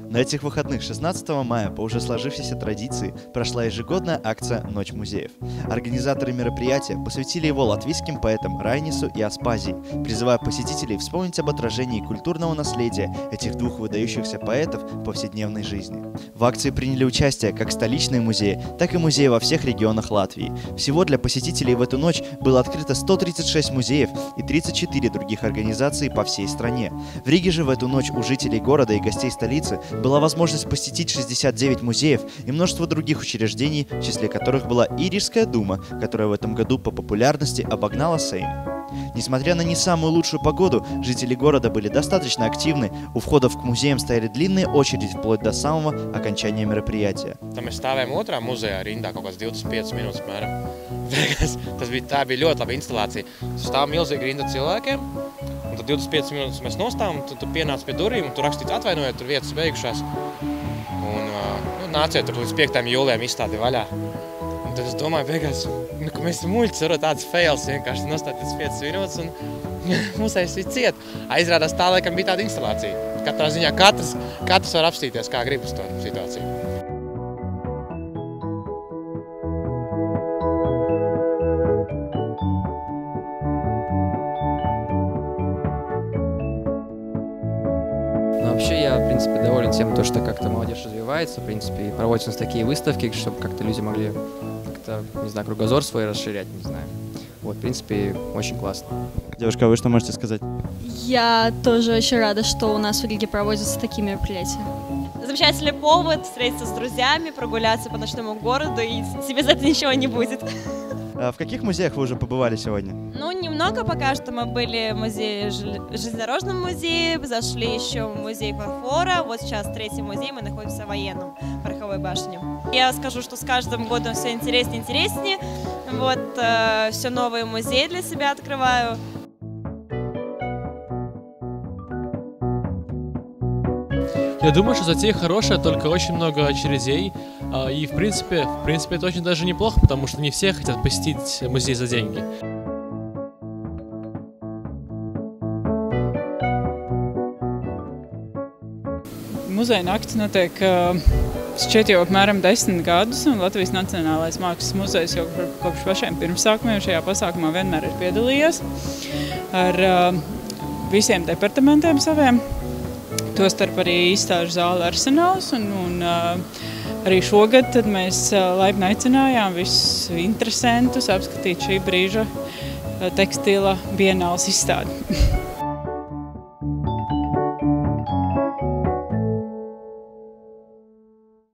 На этих выходных 16 мая по уже сложившейся традиции прошла ежегодная акция «Ночь музеев». Организаторы мероприятия посвятили его латвийским поэтам Райнису и Аспазии, призывая посетителей вспомнить об отражении культурного наследия этих двух выдающихся поэтов в повседневной жизни. В акции приняли участие как столичные музеи, так и музеи во всех регионах Латвии. Всего для посетителей в эту ночь было открыто 136 музеев и 34 других организаций по всей стране. В Риге же в эту ночь у жителей города и гостей столицы была возможность посетить 69 музеев и множество других учреждений, в числе которых была и Рижская дума, которая в этом году по популярности обогнала Сейм. Несмотря на не самую лучшую погоду, жители города были достаточно активны, у входов к музеям стояли длинные очереди вплоть до самого окончания мероприятия. Mēs stāvējām otrā muzejā rindā kaut kāds 25 minūtes mēram. Tā bija ļoti laba instalācija. Stāv milzīga rinda cilvēkiem, un tad 25 minūtes mēs nostāvam, tad tu pienāc pie durvīm, un tu rakstīts atvainojiet, tur vietas beigušās. Un nāciet tur līdz 5. jūlijam izstādi vaļā. Un tad es domāju, beigās, ka mēs esam muļķis, varot tāds fails, vienkārši nostāties 5 minūtes, un muzejs ir ciet. Izrādās tā, laikam, bija tāda instalācija. Katrā ziņā katrs var apstīties, kā grib uz to situāciju. Вообще я, в принципе, доволен тем, что как-то молодежь развивается, в принципе, и проводятся у нас такие выставки, чтобы как-то люди могли как-то, не знаю, кругозор свой расширять, не знаю. Вот, в принципе, очень классно. Девушка, а вы что можете сказать? Я тоже очень рада, что у нас в Риге проводятся такие мероприятия. Замечательный повод встретиться с друзьями, прогуляться по ночному городу, и тебе за это ничего не будет. А в каких музеях вы уже побывали сегодня? Ну, немного пока что. Мы были в музее, железнодорожном музее, зашли еще в музей фарфора. Вот сейчас 3-й музей, мы находимся в военном, Пороховой башне. Я скажу, что с каждым годом все интереснее и интереснее. Вот, все новые музеи для себя открываю. Я думаю, что затея хорошая, только очень много очередей. И в принципе, это очень даже неплохо, потому что не все хотят посетить музей за деньги. Muzeja nakts notiek šķiet jau apmēram 10 gadus, un Latvijas Nacionālais mākslas muzejs jau kopš pašiem pirmsākumiem šajā pasākumā vienmēr ir piedalījies ar visiem departamentiem saviem. Tostarp arī izstāžu zāle Arsenāls, un arī šogad tad mēs laipni aicinājām visus interesantus apskatīt šī brīža tekstila bienāles izstādi.